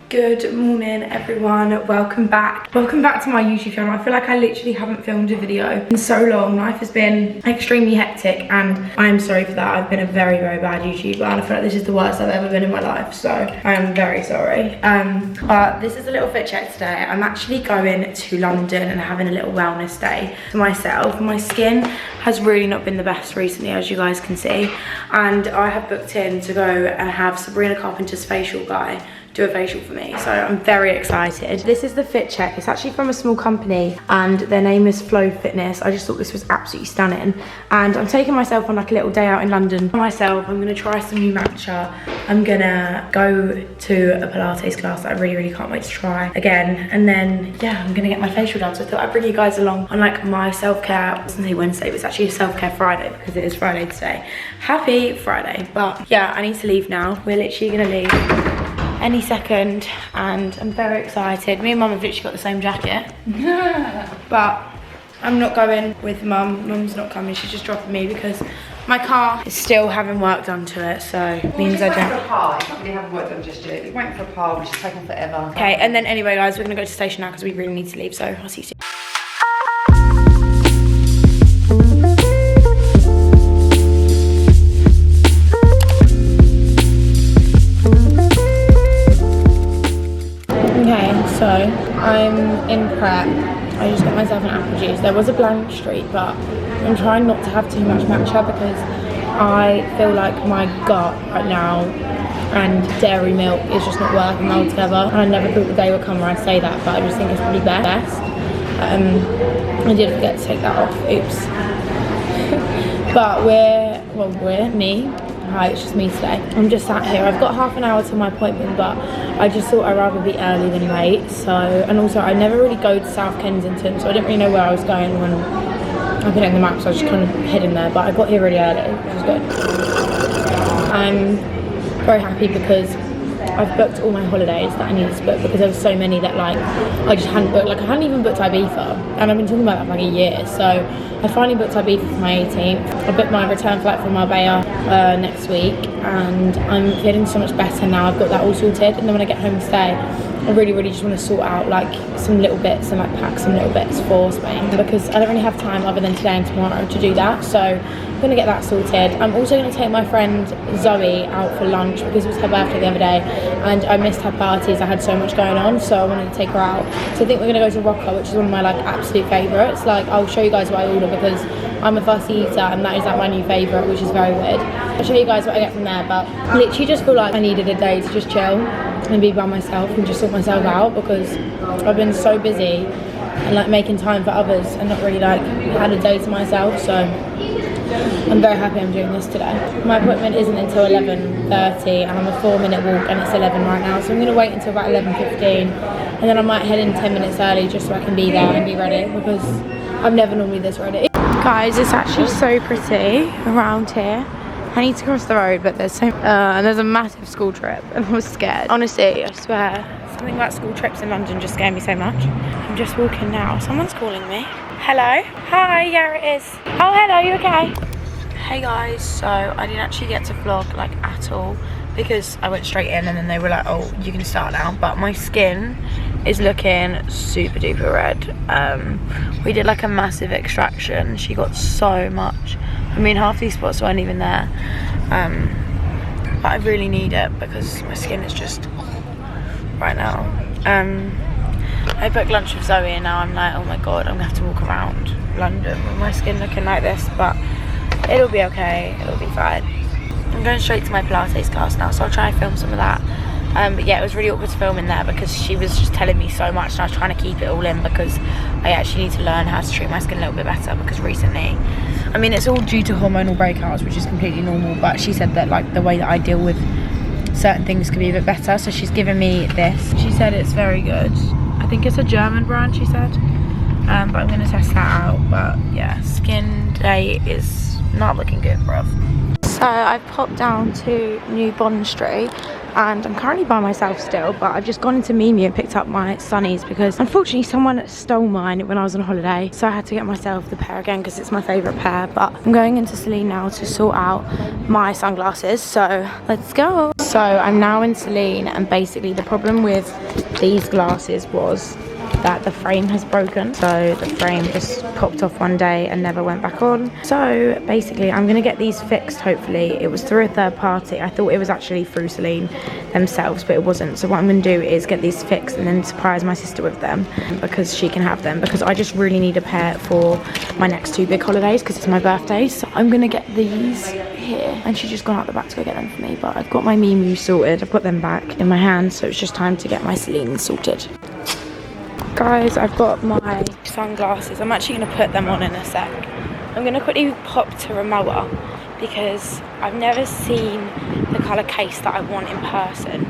Good morning everyone, welcome back to my YouTube channel. I feel like I literally haven't filmed a video in so long. Life has been extremely hectic and I am sorry for that. I've been a very bad YouTuber and I feel like this is the worst I've ever been in my life, so I am very sorry. But this is a little fit check today. I'm actually going to London and having a little wellness day for myself. My skin has really not been the best recently, as you guys can see, and I have booked in to go and have Sabrina Carpenter's facial guy do a facial for me, so I'm very excited. This is the fit check. It's actually from a small company and their name is Flow Fitness. I just thought this was absolutely stunning, and I'm taking myself on like a little day out in London for myself. I'm gonna try some new matcha. I'm gonna go to a Pilates class that I really can't wait to try again, and then yeah, I'm gonna get my facial done. So I thought I'd bring you guys along on like my self-care. I was gonna say Wednesday, but it's actually a self-care Friday because it is Friday today. Happy Friday. But yeah, I need to leave now. We're literally gonna leave any second and I'm very excited. Me and Mum have literally got the same jacket. But I'm not going with Mum. Mum's not coming, she's just dropping me because my car is still having work done to it, so it means I don't. For a par. It's not really having work done just yet. We're waiting for a par, which is taking forever. Okay, and then anyway guys, we're gonna go to the station now because we really need to leave, so I'll see you soon. So I'm in prep. I just got myself an apple juice. There was a blank streak, but I'm trying not to have too much matcha because I feel like my gut right now and dairy milk is just not working well together. And I never thought the day would come where I say that, but I just think it's probably best. I did forget to take that off, oops. But hi, it's just me today. I'm just sat here. I've got half an hour to my appointment, but I just thought I'd rather be early than late. So, and also I never really go to South Kensington, so I didn't really know where I was going when I put it in the map, so I was just kind of hidden there, but I got here really early, which is good. I'm very happy because I've booked all my holidays that I needed to book because there were so many that like I just hadn't booked. Like I hadn't even booked Ibiza, and I've been talking about that for like a year. So I finally booked Ibiza for my 18th. I booked my return flight from Marbella next week, and I'm feeling so much better now. I've got that all sorted, and then when I get home and stay, I really just want to sort out like some little bits and like pack some little bits for Spain because I don't really have time other than today and tomorrow to do that. So I'm gonna get that sorted. I'm also gonna take my friend Zoe out for lunch because it was her birthday the other day and I missed her parties. I had so much going on, so I wanted to take her out. So I think we're gonna go to Rocco, which is one of my like absolute favourites. Like I'll show you guys what I order because I'm a fussy eater and that is like my new favourite, which is very weird. I'll show you guys what I get from there, but I literally just feel like I needed a day to just chill and be by myself and just sort myself out because I've been so busy and like making time for others and not really like had a day to myself. So I'm very happy I'm doing this today. My appointment isn't until 11:30 and I'm a 4-minute walk and it's 11 right now, so I'm going to wait until about 11:15 and then I might head in 10 minutes early just so I can be there and be ready because I'm never normally this ready. Guys, it's actually so pretty around here. I need to cross the road, but there's and there's a massive school trip and I was scared. Honestly, I swear, something about school trips in London just scared me so much. I'm just walking now. Someone's calling me. Hello? Hi, yeah it is. Oh, hello, you okay? Hey guys, so I didn't actually get to vlog like at all because I went straight in and then they were like, oh, you can start now. But my skin is looking super duper red. We did like a massive extraction. She got so much. I mean, half these spots weren't even there. But I really need it because my skin is just right now. I booked lunch with Zoe and now I'm like, oh my god, I'm gonna have to walk around London with my skin looking like this, but it'll be okay, it'll be fine. I'm going straight to my Pilates class now, so I'll try and film some of that. But yeah, it was really awkward to film in there because she was just telling me so much and I was trying to keep it all in because I actually need to learn how to treat my skin a little bit better because recently, I mean, it's all due to hormonal breakouts, which is completely normal, but she said that like the way that I deal with certain things could be a bit better, so she's given me this. She said it's very good. I think it's a German brand, she said, but I'm going to test that out. But yeah, skin day is not looking good, bruv. So I've popped down to New Bond Street and I'm currently by myself still, but I've just gone into Mimu and picked up my sunnies because unfortunately someone stole mine when I was on holiday, so I had to get myself the pair again because it's my favourite pair. But I'm going into Celine now to sort out my sunglasses, so let's go. So I'm now in Celine, and basically the problem with these glasses was that the frame has broken, so the frame just popped off one day and never went back on. So basically I'm gonna get these fixed. Hopefully it was through a third party. I thought it was actually through Celine themselves, but it wasn't. So what I'm gonna do is get these fixed and then surprise my sister with them because she can have them, because I just really need a pair for my next 2 big holidays because it's my birthday. So I'm gonna get these here, and she's just gone out the back to go get them for me, but I've got my Mimu sorted. I've got them back in my hand, so it's just time to get my Celine sorted. Guys, I've got my sunglasses. I'm actually going to put them on in a sec. I'm going to quickly pop to Ramoa because I've never seen the colour case that I want in person,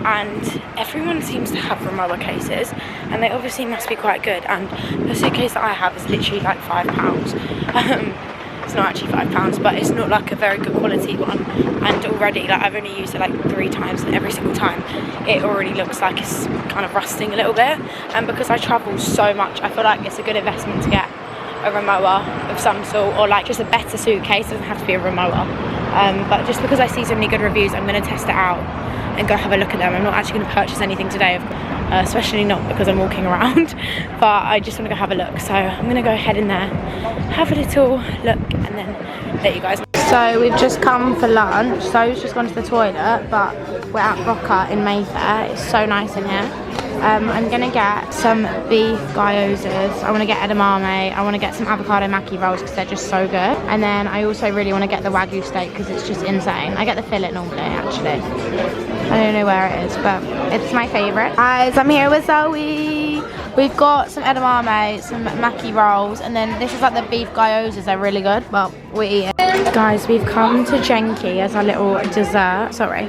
and everyone seems to have Ramoa cases, and they obviously must be quite good, and the suitcase that I have is literally like £5. It's not actually £5, but it's not like a very good quality one, and already like I've only used it like 3 times, and every single time it already looks like it's kind of rusting a little bit. And because I travel so much, I feel like it's a good investment to get a Ramoa of some sort, or like just a better suitcase. It doesn't have to be a Ramoa, but just because I see so many good reviews, I'm going to test it out and go have a look at them. I'm not actually going to purchase anything today, especially not because I'm walking around, but I just want to go have a look. So I'm going to go ahead in there, have a little look, and then let you guys know. So we've just come for lunch. So I was just gone to the toilet, but we're at Roca in Mayfair. It's so nice in here. I'm gonna get some beef gyozas. I want to get edamame. I want to get some avocado maki rolls because they're just so good. And then I also really want to get the wagyu steak because it's just insane. I get the fillet normally, actually. I don't know where it is, but it's my favourite. Guys, I'm here with Zoe. We've got some edamame, some maki rolls, and then this is like the beef gyozas. They're really good, but we're eating. Guys, we've come to Genki as our little dessert. Sorry.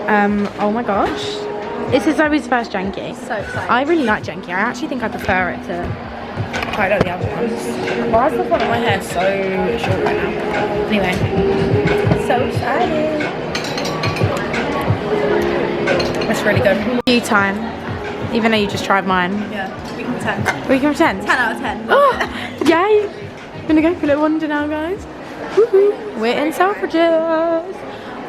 Oh my gosh. This is Zoe's first Genki. So exciting. I really like Genki. I actually think I prefer it to quite like the other ones. Why is the front of my hair so short right now? Anyway, so excited. That's really good. You time, even though you just tried mine. Yeah, we can pretend. We can pretend. 10 out of 10. Oh, yay! I'm gonna go for a little wander now, guys. Woohoo! We're in Selfridges.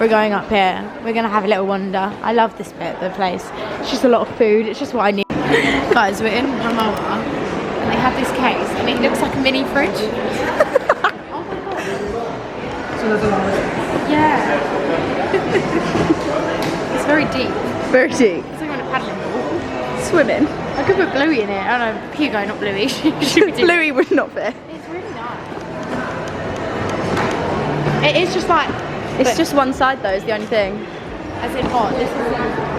We're going up here. We're gonna have a little wander. I love this bit of the place. It's just a lot of food. It's just what I need. Guys, we're in Ramoa, and they have this case, and it looks like a mini fridge. Oh my god. So there's a lot. Yeah. It's very deep. Very deep. It's like on a paddling pool. Swimming. I could put Bluey in it. Oh no, Hugo, not Bluey. Bluey would not fit. It's really nice. It is just like. It's just one side though, is the only thing. As in what? This is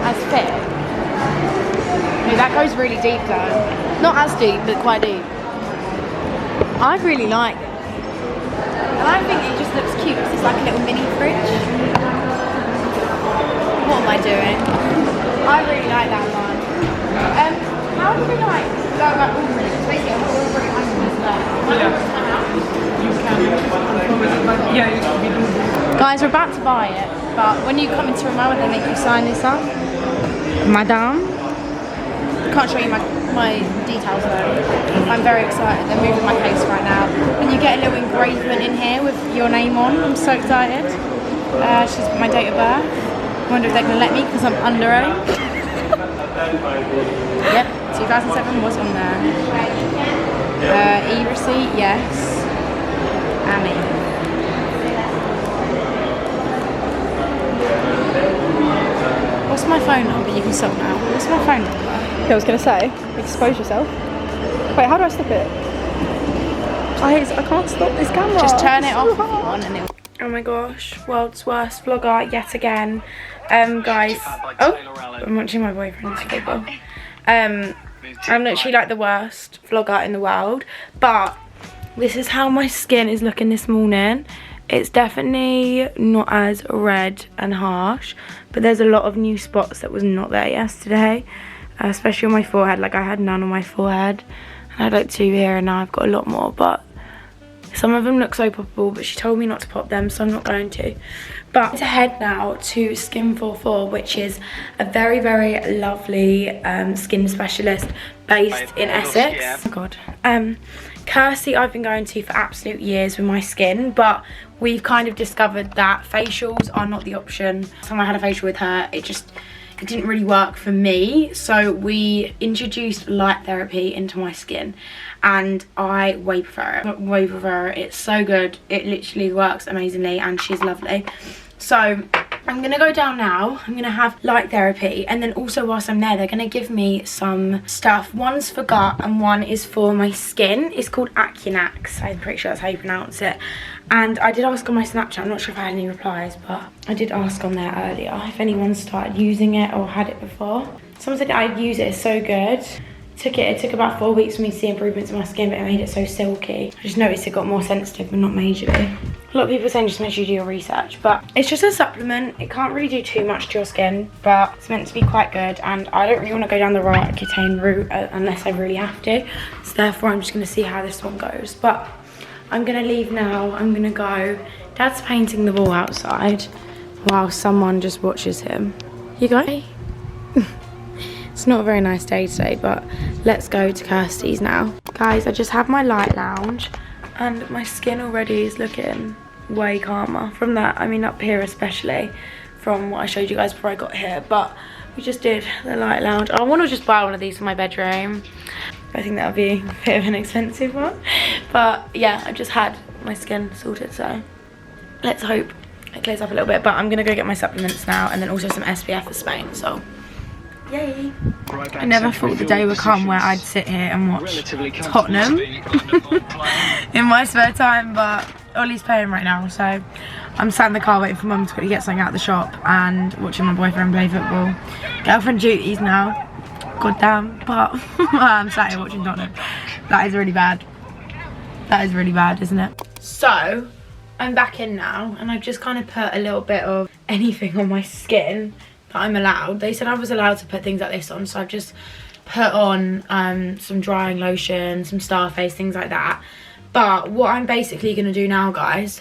as fit. No, that goes really deep though. Not as deep, but quite deep. I really like it. And I think it just looks cute because it's like a little mini fridge. What am I doing? I really like that one. How do we like go about ordering? Because basically I'm ordering items there. Guys, we're about to buy it, but when you come into Ramoa, they make you sign this up. Madame. Can't show you my details though. I'm very excited. They're moving my case right now. And you get a little engravement in here with your name on. I'm so excited. She's put my date of birth. I wonder if they're going to let me because I'm underage. Yep, 2007 was on there. E-receipt, yes. Annie. What's my phone number? You can stop now. What's my phone number? Yeah, I was going to say, expose yourself. Wait, how do I stop it? Guys, I can't stop this camera. Just turn it off if you want and it'll... Oh my gosh, world's worst vlogger yet again. Guys, oh, I'm watching my boyfriend's football. I'm literally like the worst vlogger in the world, but this is how my skin is looking this morning. It's definitely not as red and harsh, but there's a lot of new spots that was not there yesterday, especially on my forehead. Like I had none on my forehead, and I had like 2 here, and now I've got a lot more, but Some of them look so poppable, but she told me not to pop them, so I'm not going to. But to head now to Skin 44, which is a very, very lovely skin specialist based in Essex. Oh God. Kirsty I've been going to for absolute years with my skin, but we've kind of discovered that facials are not the option. When I had a facial with her, it didn't really work for me, so we introduced light therapy into my skin, and I way prefer it. Way prefer it. It's so good. It literally works amazingly, and she's lovely. So I'm gonna go down now. I'm gonna have light therapy, and then also whilst I'm there, they're gonna give me some stuff. One's for gut and one is for my skin. It's called Acunax. I'm pretty sure that's how you pronounce it. And I did ask on my Snapchat, I'm not sure if I had any replies, but I did ask on there earlier if anyone started using it or had it before. Someone said I'd use it, it's so good. It took about 4 weeks for me to see improvements in my skin, but it made it so silky. I just noticed it got more sensitive, but not majorly. A lot of people are saying just make sure you do your research, but it's just a supplement. It can't really do too much to your skin, but it's meant to be quite good, and I don't really want to go down the Roaccutane route unless I really have to. So therefore I'm just going to see how this one goes. But I'm going to leave now. I'm going to go. Dad's painting the wall outside while someone just watches him. You go? It's not a very nice day today, but let's go to Kirsty's now. Guys, I just have my light lounge and my skin already is looking way calmer from that. I mean, up here especially, from what I showed you guys before I got here. But we just did the light lounge. I want to just buy one of these for my bedroom. I think that would be a bit of an expensive one. But yeah, I just had my skin sorted, so let's hope it clears up a little bit. But I'm going to go get my supplements now, and then also some SPF for Spain, so yay. I never thought the day would come where I'd sit here and watch Tottenham in my spare time, but Ollie's playing right now, so I'm sat in the car waiting for Mum to quickly get something out of the shop and watching my boyfriend play football. Girlfriend duties now. God damn, but I'm sat here watching Tottenham. That is really bad. That is really bad, isn't it? So, I'm back in now, and I've just kind of put a little bit of anything on my skin that I'm allowed. They said I was allowed to put things like this on, so I've just put on some drying lotion, some Starface, things like that. But what I'm basically going to do now, guys,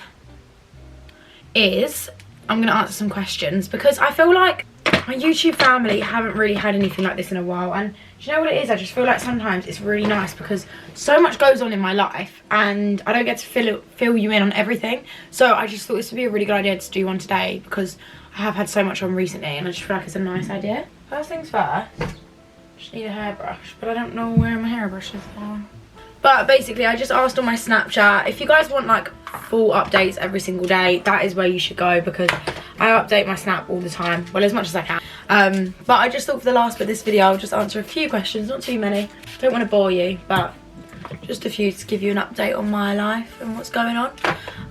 is I'm going to answer some questions, because I feel like my YouTube family haven't really had anything like this in a while, and do you know what it is? I just feel like sometimes it's really nice because so much goes on in my life and I don't get to fill you in on everything. So I just thought this would be a really good idea to do one today, because I have had so much on recently and I just feel like it's a nice idea. First things first, just need a hairbrush, but I don't know where my hairbrush is now. But basically, I just asked on my Snapchat, if you guys want like full updates every single day, that is where you should go, because I update my Snap all the time. Well, as much as I can. But I just thought for the last bit of this video, I'll just answer a few questions, not too many. Don't want to bore you, but just a few to give you an update on my life and what's going on.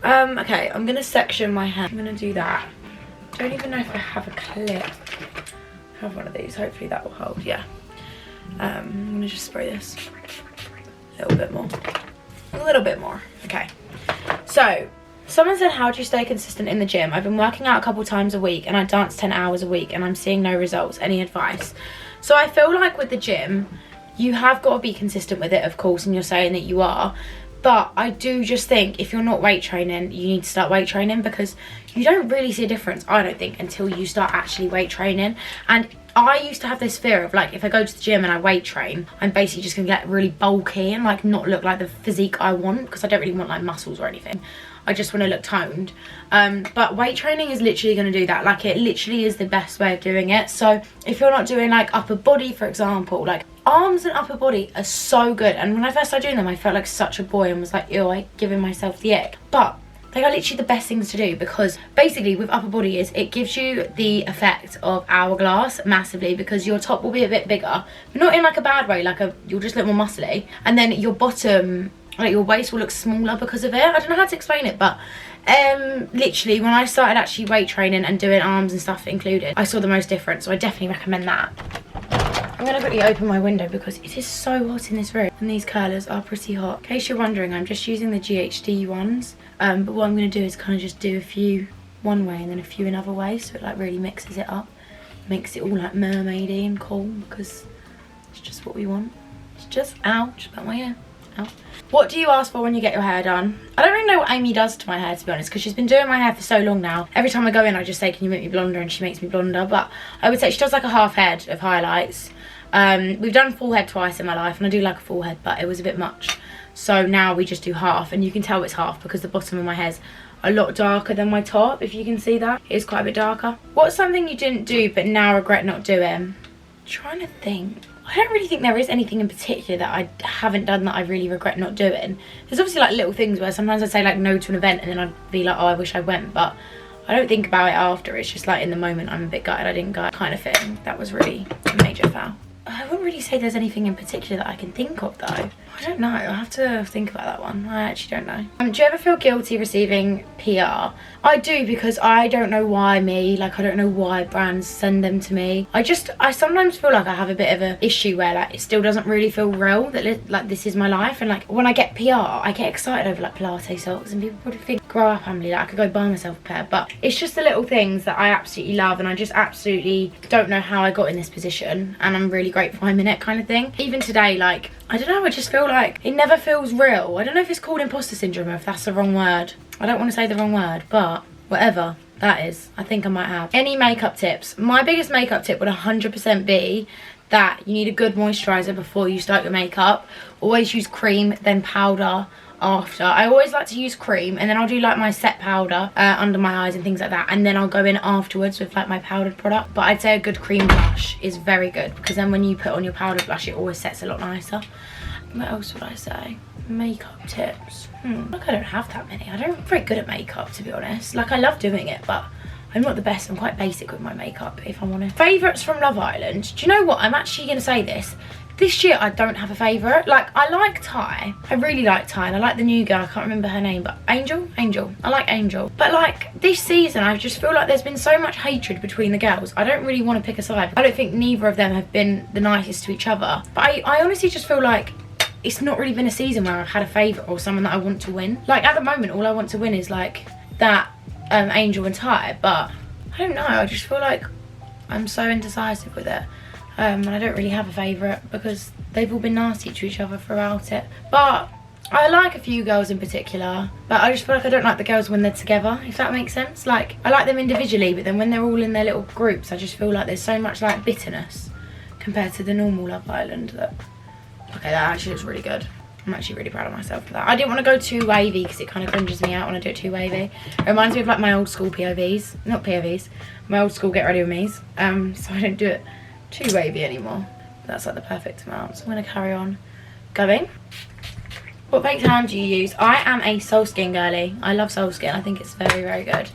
Okay, I'm going to section my hair. I'm going to do that. I don't even know if I have a clip. I have one of these. Hopefully that will hold, yeah. I'm going to just spray this. A little bit more. A little bit more. Okay. So, someone said, how do you stay consistent in the gym? I've been working out a couple times a week and I dance 10 hours a week and I'm seeing no results. Any advice? So I feel like with the gym, you have got to be consistent with it, of course, and you're saying that you are. But I do just think if you're not weight training, you need to start weight training, because you don't really see a difference, I don't think, until you start actually weight training. And I used to have this fear of, like, if I go to the gym and I weight train, I'm basically just going to get really bulky and, like, not look like the physique I want, because I don't really want, like, muscles or anything. I just want to look toned. But weight training is literally going to do that. Like, it literally is the best way of doing it. So if you're not doing, like, upper body, for example, like, arms and upper body are so good. And when I first started doing them, I felt like such a boy and was like, ew, I'm giving myself the ick. But they are literally the best things to do, because basically with upper body is it gives you the effect of hourglass massively, because your top will be a bit bigger, but not in like a bad way, like you'll just look more muscly, and then your bottom, like your waist, will look smaller because of it. I don't know how to explain it, but literally when I started actually weight training and doing arms and stuff included, I saw the most difference. So I definitely recommend that. I'm going to quickly open my window because it is so hot in this room, and these curlers are pretty hot. In case you're wondering, I'm just using the GHD ones, but what I'm going to do is kind of just do a few one way and then a few another way, so it like really mixes it up, makes it all like mermaidy and cool, because it's just what we want. It's just, ouch, about my ear. Ow. What do you ask for when you get your hair done? I don't really know what Amy does to my hair, to be honest, because she's been doing my hair for so long now. Every time I go in, I just say, can you make me blonder? And she makes me blonder. But I would say she does like a half head of highlights. We've done full head twice in my life, and I do like a full head, but it was a bit much. So now we just do half, and you can tell it's half because the bottom of my hair's a lot darker than my top, if you can see that. It's quite a bit darker. What's something you didn't do but now regret not doing? I'm trying to think. I don't really think there is anything in particular that I haven't done that I really regret not doing. There's obviously like little things where sometimes I'd say like no to an event and then I'd be like, oh, I wish I went, but I don't think about it after. It's just like in the moment I'm a bit gutted I didn't go, kind of thing. That was really a major foul. I wouldn't really say there's anything in particular that I can think of though. I don't know, I'll have to think about that one. I actually don't know. Do you ever feel guilty receiving PR? I do, because I don't know why me, like I don't know why brands send them to me. I sometimes feel like I have a bit of an issue where like it still doesn't really feel real, that like this is my life, and like when I get PR I get excited over like Pilates socks, and people probably think grow up Emily, like I could go buy myself a pair, but it's just the little things that I absolutely love, and I just absolutely don't know how I got in this position, and I'm really grateful I'm in it, kind of thing. Even today, like I don't know, I just feel like it never feels real. I don't know if it's called imposter syndrome or if that's the wrong word. I don't want to say the wrong word, but whatever that is, I think I might have. Any makeup tips? My biggest makeup tip would 100% be that you need a good moisturiser before you start your makeup. Always use cream, then powder after. I always like to use cream, and then I'll do like my set powder under my eyes and things like that, and then I'll go in afterwards with like my powdered product. But I'd say a good cream blush is very good, because then when you put on your powdered blush it always sets a lot nicer. What else would I say? Makeup tips. Like I don't have that many. I'm very good at makeup, to be honest. Like I love doing it, but I'm not the best. I'm quite basic with my makeup, if I'm honest. Favourites from Love Island. Do you know what? I'm actually going to say this. This year I don't have a favourite. Like I like Ty. I really like Ty, and I like the new girl. I can't remember her name, but Angel. I like Angel. But like this season I just feel like there's been so much hatred between the girls. I don't really want to pick a side. I don't think neither of them have been the nicest to each other. But I honestly just feel like it's not really been a season where I've had a favourite or someone that I want to win. Like at the moment all I want to win is like that Angel and Ty, but I don't know, I just feel like I'm so indecisive with it. And I don't really have a favourite because they've all been nasty to each other throughout it. But I like a few girls in particular, but I just feel like I don't like the girls when they're together, if that makes sense. Like I like them individually, but then when they're all in their little groups I just feel like there's so much like bitterness compared to the normal Love Island that... Okay, that actually looks really good. I'm actually really proud of myself for that. I didn't want to go too wavy because it kind of cringes me out when I do it too wavy. It reminds me of like my old school POVs. Not POVs. My old school get ready with me's. So I don't do it too wavy anymore. That's like the perfect amount. So I'm going to carry on going. What fake tan do you use? I am a Soul Skin girly. I love Soul Skin. I think it's very, very good.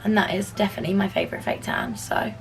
And that is definitely my favourite fake tan. So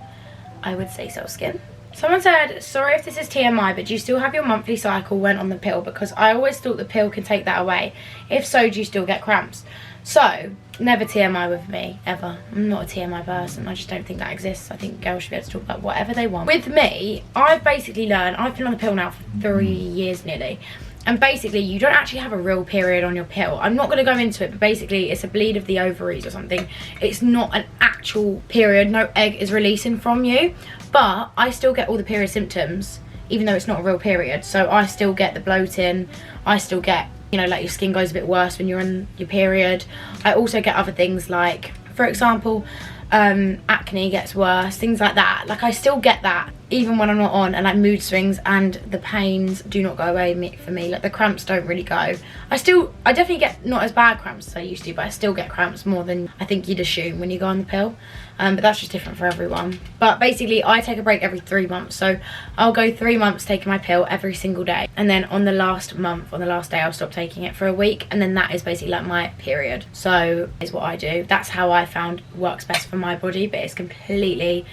I would say Soul Skin. Someone said, sorry if this is TMI, but do you still have your monthly cycle when on the pill? Because I always thought the pill can take that away. If so, do you still get cramps? So, never TMI with me, ever. I'm not a TMI person. I just don't think that exists. I think girls should be able to talk about whatever they want. With me, I've basically learned, I've been on the pill now for 3 years nearly. And basically, you don't actually have a real period on your pill. I'm not going to go into it, but basically, it's a bleed of the ovaries or something. It's not an actual period. No egg is releasing from you. But I still get all the period symptoms, even though it's not a real period. So I still get the bloating. I still get, you know, like your skin goes a bit worse when you're on your period. I also get other things like, for example, acne gets worse, things like that. Like I still get that even when I'm not on, and like mood swings, and the pains do not go away for me. Like the cramps don't really go. I definitely get not as bad cramps as I used to, but I still get cramps more than I think you'd assume when you go on the pill. But that's just different for everyone. But basically I take a break every 3 months, so I'll go 3 months taking my pill every single day, and then on the last month, on the last day, I'll stop taking it for a week, and then that is basically like my period. So is what I do. That's how I found works best for my body, but it's completely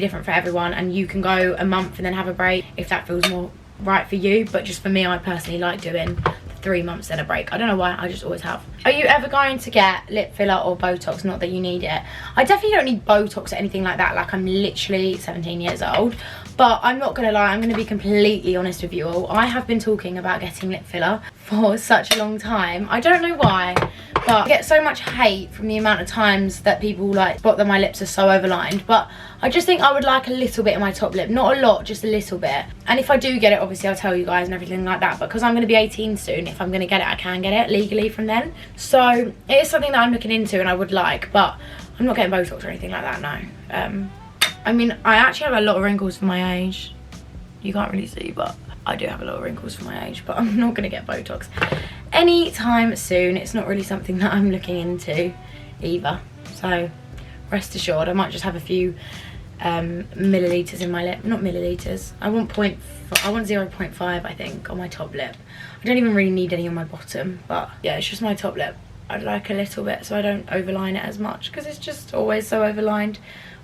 different for everyone, and you can go a month and then have a break if that feels more right for you. But just for me, I personally like doing 3 months then a break. I don't know why, I just always have. Are you ever going to get lip filler or Botox? Not that you need it. I definitely don't need Botox or anything like that. Like I'm literally 17 years old, But I'm not gonna lie, I'm gonna be completely honest with you all. I have been talking about getting lip filler for such a long time. I don't know why, but I get so much hate from the amount of times that people like spot that my lips are so overlined. But I just think I would like a little bit in my top lip, not a lot, just a little bit. And if I do get it, obviously I'll tell you guys and everything like that. But because I'm gonna be 18 soon, if I'm gonna get it, I can get it legally from then. So it is something that I'm looking into and I would like, but I'm not getting Botox or anything like that, no. I mean, I actually have a lot of wrinkles for my age. You can't really see, but I do have a lot of wrinkles for my age, but I'm not gonna get Botox anytime soon. It's not really something that I'm looking into either. So rest assured, I might just have a few milliliters in my lip. Not milliliters. I want 0.5, I think, on my top lip. I don't even really need any on my bottom, but yeah, it's just my top lip. I'd like a little bit so I don't overline it as much, because it's just always so overlined,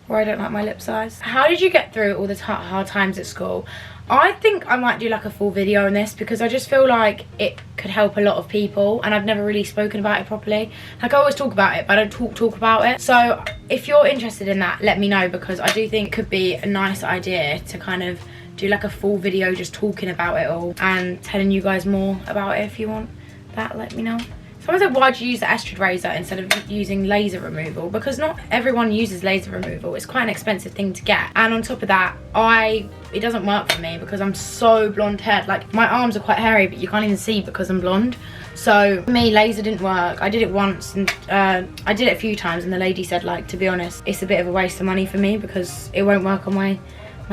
or I don't like my lip size. How did you get through all the hard times at school? I think I might do like a full video on this, because I just feel like it could help a lot of people, and I've never really spoken about it properly. Like, I always talk about it, but I don't talk about it. So if you're interested in that, let me know, because I do think it could be a nice idea to kind of do like a full video just talking about it all and telling you guys more about it. If you want that, let me know. Someone said, why'd you use the Estrad razor instead of using laser removal? Because not everyone uses laser removal. It's quite an expensive thing to get. And on top of that, it doesn't work for me because I'm so blonde haired. Like, my arms are quite hairy, but you can't even see because I'm blonde. So for me, laser didn't work. I did it once, and I did it a few times, and the lady said, like, to be honest, it's a bit of a waste of money for me because it won't work on my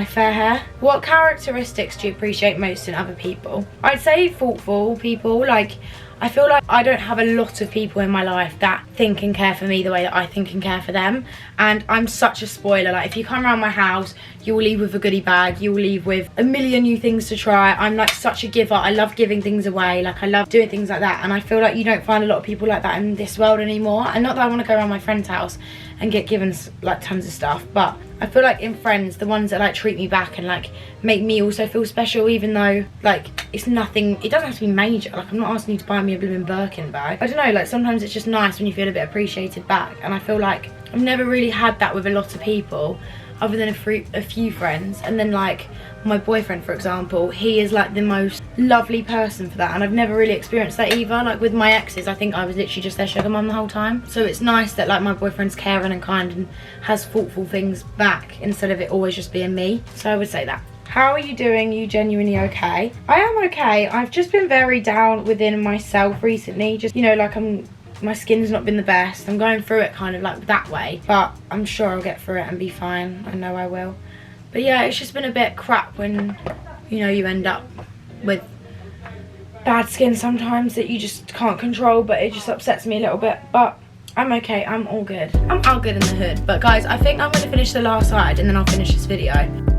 fair hair. What characteristics do you appreciate most in other people? I'd say thoughtful people. Like, I feel like I don't have a lot of people in my life that think and care for me the way that I think and care for them. And I'm such a spoiler. Like, if you come around my house, you will leave with a goodie bag. You will leave with a million new things to try. I'm like such a giver. I love giving things away. Like, I love doing things like that. And I feel like you don't find a lot of people like that in this world anymore. And not that I want to go around my friend's house and get given like tons of stuff, but I feel like in friends, the ones that like treat me back and like make me also feel special, even though like it's nothing, it doesn't have to be major. Like, I'm not asking you to buy me a blooming Birkin bag. I don't know, like sometimes it's just nice when you feel a bit appreciated back. And I feel like I've never really had that with a lot of people other than a few friends. And then like my boyfriend, for example, he is like the most lovely person for that, and I've never really experienced that either. Like with my exes, I think I was literally just their sugar mum the whole time. So it's nice that like my boyfriend's caring and kind and has thoughtful things back instead of it always just being me. So I would say that. How are you doing? You genuinely okay? I am okay. I've just been very down within myself recently. Just, you know, like my skin's not been the best. I'm going through it kind of like that way, but I'm sure I'll get through it and be fine. I know I will. But yeah, it's just been a bit crap when, you know, you end up with bad skin sometimes that you just can't control, but it just upsets me a little bit. But I'm okay, I'm all good. I'm all good in the hood. But guys, I think I'm gonna finish the last side and then I'll finish this video.